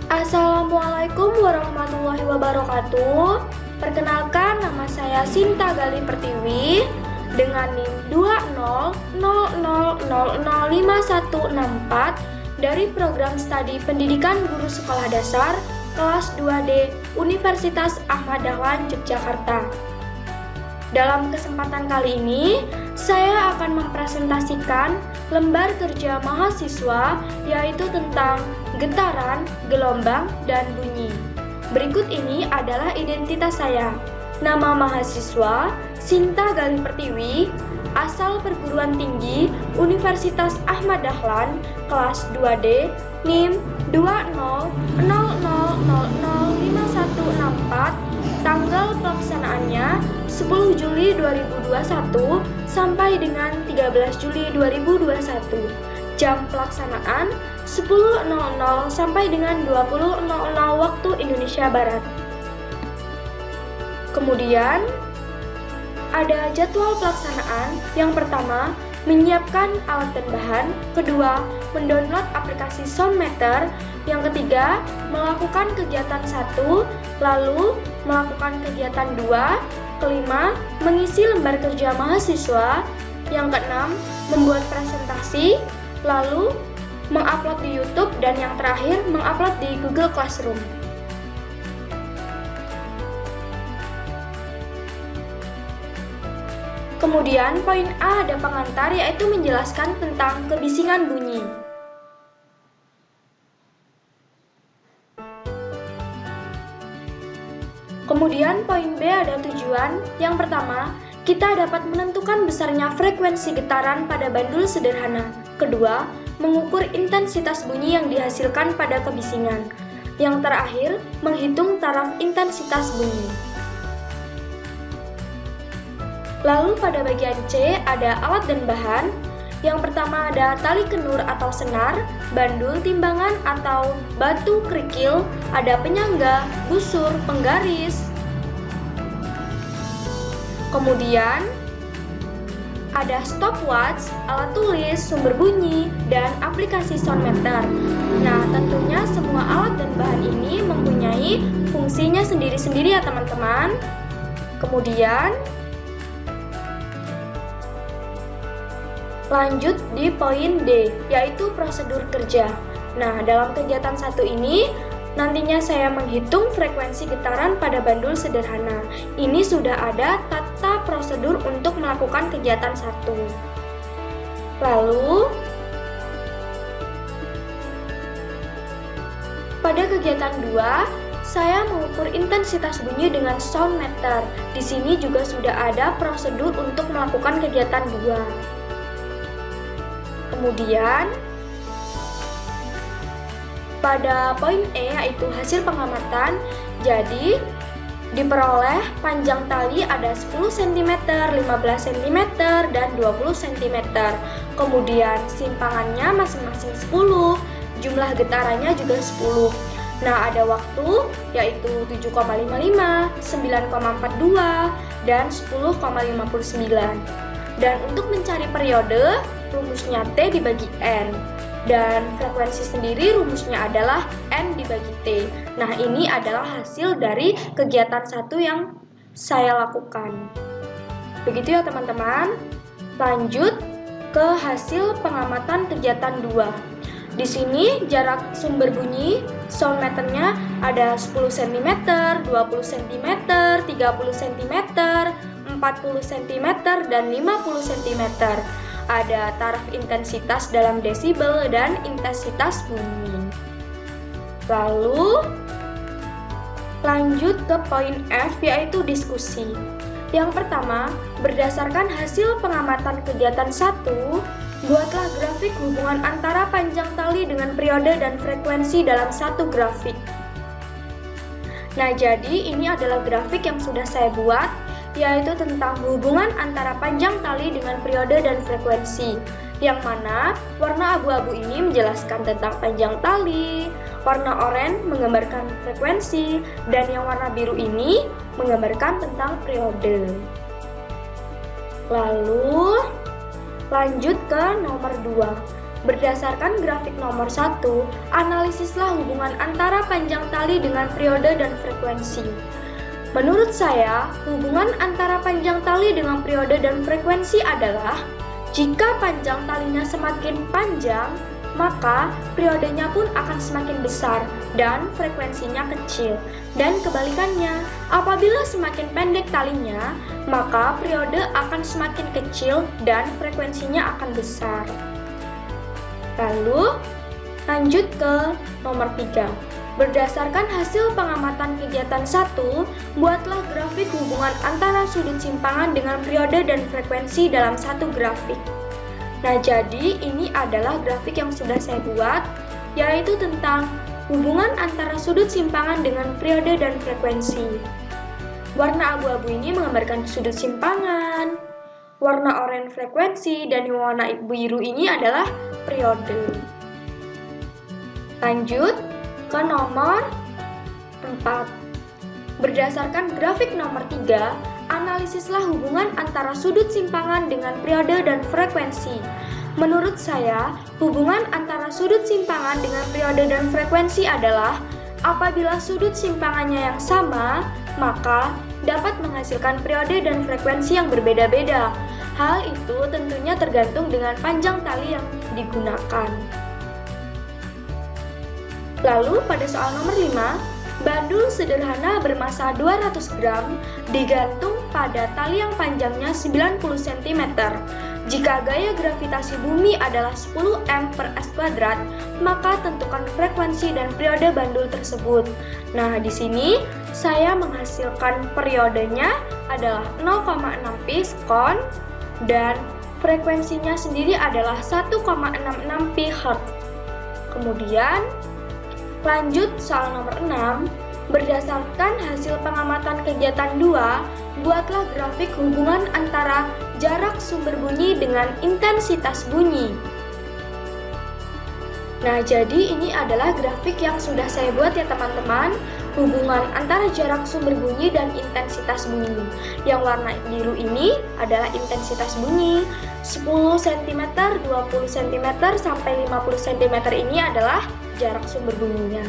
Assalamualaikum warahmatullahi wabarakatuh. Perkenalkan, nama saya Sinta Gali Pertiwi dengan NIM 2000005164 dari Program Studi Pendidikan Guru Sekolah Dasar kelas 2D Universitas Ahmad Dahlan Yogyakarta. Dalam kesempatan kali ini, saya akan mempresentasikan lembar kerja mahasiswa, yaitu tentang getaran, gelombang, dan bunyi. Berikut ini adalah identitas saya. Nama mahasiswa Sinta Gali Pertiwi, asal perguruan tinggi Universitas Ahmad Dahlan, kelas 2D, NIM 2000005164, tanggal pelaksanaannya 10 Juli 2021 sampai dengan 13 Juli 2021. Jam pelaksanaan 10.00 sampai dengan 20.00 waktu Indonesia Barat. Kemudian ada jadwal pelaksanaan. Yang pertama, menyiapkan alat dan bahan. Kedua, mendownload aplikasi Soundmeter. Yang ketiga, melakukan kegiatan 1, lalu melakukan kegiatan 2. Kelima, mengisi lembar kerja mahasiswa. Yang keenam, membuat presentasi, lalu mengupload di YouTube, dan yang terakhir, mengupload di Google Classroom. Kemudian poin A ada pengantar, yaitu menjelaskan tentang kebisingan bunyi. Kemudian poin B ada tujuan. Yang pertama, kita dapat menentukan besarnya frekuensi getaran pada bandul sederhana. Kedua, mengukur intensitas bunyi yang dihasilkan pada kebisingan. Yang terakhir, menghitung taraf intensitas bunyi. Lalu pada bagian C ada alat dan bahan. Yang pertama ada tali kenur atau senar, bandul timbangan atau batu kerikil, ada penyangga, busur, penggaris. Kemudian ada stopwatch, alat tulis, sumber bunyi, dan aplikasi Soundmeter. Nah, tentunya semua alat dan bahan ini mempunyai fungsinya sendiri-sendiri ya teman-teman. Kemudian lanjut di poin D, yaitu prosedur kerja. Nah, dalam kegiatan 1 ini, nantinya saya menghitung frekuensi getaran pada bandul sederhana. Ini sudah ada tata prosedur untuk melakukan kegiatan 1. Lalu, pada kegiatan 2, saya mengukur intensitas bunyi dengan Soundmeter. Di sini juga sudah ada prosedur untuk melakukan kegiatan 2. Kemudian pada poin E yaitu hasil pengamatan, jadi diperoleh panjang tali ada 10 cm, 15 cm, dan 20 cm. Kemudian simpangannya masing-masing 10, jumlah getarannya juga 10. Nah, ada waktu yaitu 7,55, 9,42, dan 10,59. Dan untuk mencari periode, rumusnya T dibagi N. Dan frekuensi sendiri rumusnya adalah N dibagi T. Nah, ini adalah hasil dari kegiatan 1 yang saya lakukan. Begitu ya teman-teman. Lanjut ke hasil pengamatan kegiatan 2. Di sini jarak sumber bunyi Soundmeternya ada 10 cm, 20 cm, 30 cm, 40 cm, dan 50 cm. Ada taraf intensitas dalam desibel dan intensitas bunyi. Lalu lanjut ke poin F, yaitu diskusi. Yang pertama, berdasarkan hasil pengamatan kegiatan 1, buatlah grafik hubungan antara panjang tali dengan periode dan frekuensi dalam satu grafik. Nah, jadi ini adalah grafik yang sudah saya buat, yaitu tentang hubungan antara panjang tali dengan periode dan frekuensi, yang mana warna abu-abu ini menjelaskan tentang panjang tali, warna oranye menggambarkan frekuensi, dan yang warna biru ini menggambarkan tentang periode. Lalu lanjut ke nomor 2. Berdasarkan grafik nomor 1, analisislah hubungan antara panjang tali dengan periode dan frekuensi. Menurut saya, hubungan antara panjang tali dengan periode dan frekuensi adalah jika panjang talinya semakin panjang, maka periodenya pun akan semakin besar dan frekuensinya kecil. Dan kebalikannya, apabila semakin pendek talinya, maka periode akan semakin kecil dan frekuensinya akan besar. Lalu, lanjut ke nomor 3. Berdasarkan hasil pengamatan kegiatan 1, buatlah grafik hubungan antara sudut simpangan dengan periode dan frekuensi dalam satu grafik. Nah, jadi ini adalah grafik yang sudah saya buat, yaitu tentang hubungan antara sudut simpangan dengan periode dan frekuensi. Warna abu-abu ini menggambarkan sudut simpangan, warna oranye frekuensi, dan warna biru ini adalah periode. Lanjut ke nomor 4. Berdasarkan grafik nomor 3, analisislah hubungan antara sudut simpangan dengan periode dan frekuensi. Menurut saya, hubungan antara sudut simpangan dengan periode dan frekuensi adalah apabila sudut simpangannya yang sama, maka dapat menghasilkan periode dan frekuensi yang berbeda-beda. Hal itu tentunya tergantung dengan panjang tali yang digunakan. Lalu pada soal nomor 5, bandul sederhana bermassa 200 gram digantung pada tali yang panjangnya 90 cm. Jika gaya gravitasi bumi adalah 10 m per s², maka tentukan frekuensi dan periode bandul tersebut. Nah, di sini saya menghasilkan periodenya adalah 0,6 pi sekon dan frekuensinya sendiri adalah 1,66 pi hertz. Kemudian lanjut soal nomor 6, berdasarkan hasil pengamatan kegiatan 2, buatlah grafik hubungan antara jarak sumber bunyi dengan intensitas bunyi. Nah, jadi ini adalah grafik yang sudah saya buat ya teman-teman, hubungan antara jarak sumber bunyi dan intensitas bunyi. Yang warna biru ini adalah intensitas bunyi, 10 cm, 20 cm, sampai 50 cm ini adalah jarak sumber bunyinya.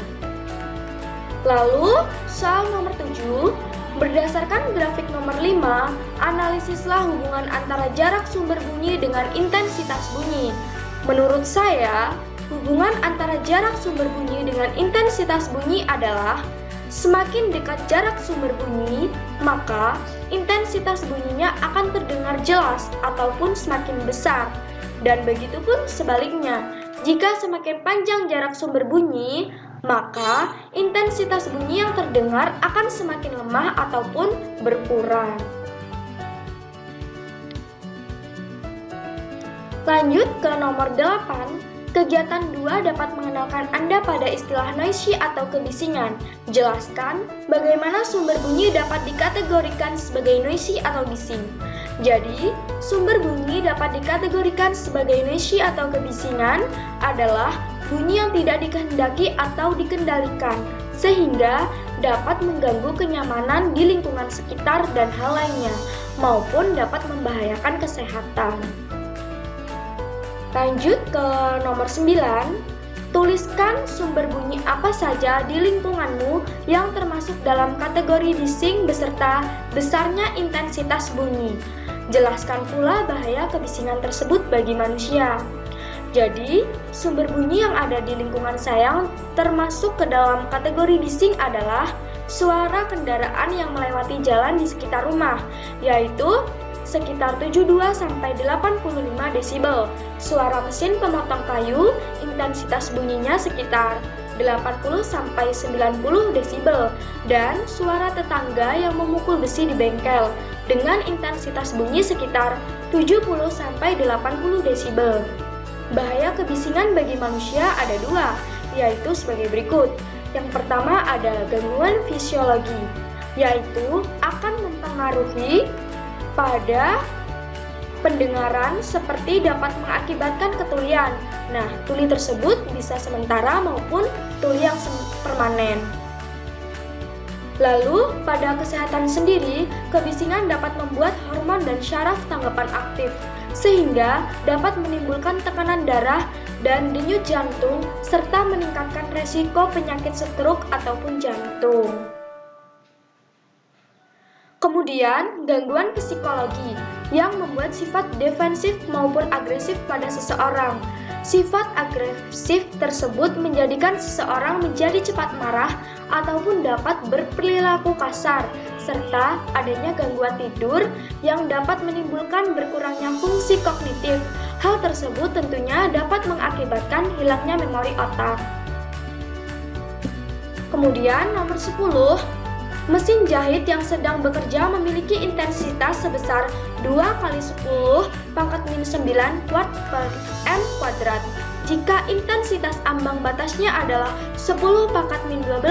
Lalu, soal nomor 7, berdasarkan grafik nomor 5, analisislah hubungan antara jarak sumber bunyi dengan intensitas bunyi. Menurut saya, hubungan antara jarak sumber bunyi dengan intensitas bunyi adalah semakin dekat jarak sumber bunyi, maka intensitas bunyinya akan terdengar jelas ataupun semakin besar. Dan begitu pun sebaliknya, jika semakin panjang jarak sumber bunyi, maka intensitas bunyi yang terdengar akan semakin lemah ataupun berkurang. Lanjut ke nomor 8, kegiatan 2 dapat mengenalkan Anda pada istilah noisy atau kebisingan. Jelaskan bagaimana sumber bunyi dapat dikategorikan sebagai noisy atau bising. Jadi, sumber bunyi dapat dikategorikan sebagai noisy atau kebisingan adalah bunyi yang tidak dikehendaki atau dikendalikan, sehingga dapat mengganggu kenyamanan di lingkungan sekitar dan hal lainnya, maupun dapat membahayakan kesehatan. Lanjut ke nomor 9, tuliskan sumber bunyi apa saja di lingkunganmu yang termasuk dalam kategori bising beserta besarnya intensitas bunyi. Jelaskan pula bahaya kebisingan tersebut bagi manusia. Jadi, sumber bunyi yang ada di lingkungan saya termasuk ke dalam kategori bising adalah suara kendaraan yang melewati jalan di sekitar rumah, yaitu sekitar 72-85 desibel. Suara mesin pemotong kayu, intensitas bunyinya sekitar 80-90 desibel. Dan suara tetangga yang memukul besi di bengkel dengan intensitas bunyi sekitar 70-80 desibel. Bahaya kebisingan bagi manusia ada dua, yaitu sebagai berikut. Yang pertama ada gangguan fisiologi, yaitu akan mempengaruhi pada pendengaran seperti dapat mengakibatkan ketulian. Nah, tuli tersebut bisa sementara maupun tuli yang permanen. Lalu, pada kesehatan sendiri, kebisingan dapat membuat hormon dan syaraf tanggapan aktif, sehingga dapat menimbulkan tekanan darah dan denyut jantung, serta meningkatkan resiko penyakit stroke ataupun jantung. Kemudian, gangguan psikologi yang membuat sifat defensif maupun agresif pada seseorang. Sifat agresif tersebut menjadikan seseorang menjadi cepat marah ataupun dapat berperilaku kasar, serta adanya gangguan tidur yang dapat menimbulkan berkurangnya fungsi kognitif. Hal tersebut tentunya dapat mengakibatkan hilangnya memori otak. Kemudian nomor 10, mesin jahit yang sedang bekerja memiliki intensitas sebesar 2 kali 10 pangkat min 9 watt per m kuadrat. Jika intensitas ambang batasnya adalah 10 pangkat min 12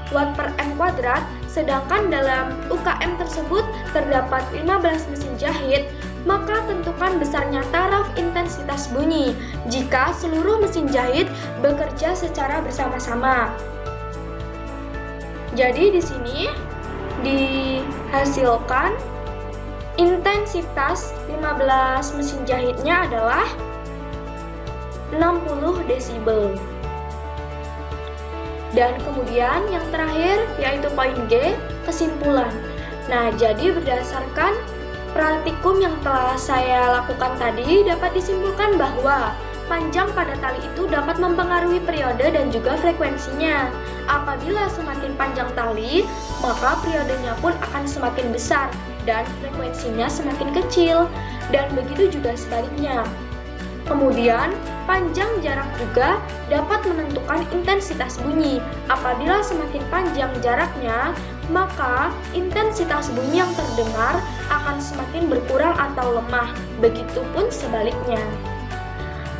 watt per m kuadrat, sedangkan dalam UKM tersebut terdapat 15 mesin jahit, maka tentukan besarnya taraf intensitas bunyi jika seluruh mesin jahit bekerja secara bersama-sama. Jadi di sini dihasilkan intensitas 15 mesin jahitnya adalah 60 desibel. Dan kemudian yang terakhir yaitu poin G, kesimpulan. Nah, jadi berdasarkan praktikum yang telah saya lakukan tadi dapat disimpulkan bahwa panjang pada tali itu dapat mempengaruhi periode dan juga frekuensinya. Apabila semakin panjang tali, maka periodenya pun akan semakin besar dan frekuensinya semakin kecil, dan begitu juga sebaliknya. Kemudian, panjang jarak juga dapat menentukan intensitas bunyi. Apabila semakin panjang jaraknya, maka intensitas bunyi yang terdengar akan semakin berkurang atau lemah. Begitupun sebaliknya.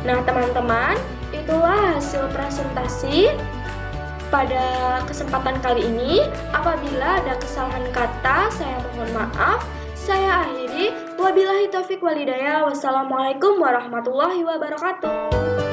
Nah, teman-teman, itulah hasil presentasi pada kesempatan kali ini. Apabila ada kesalahan kata, saya mohon maaf. Saya akhiri. Wabillahi taufik walhidayah. Wassalamualaikum warahmatullahi wabarakatuh.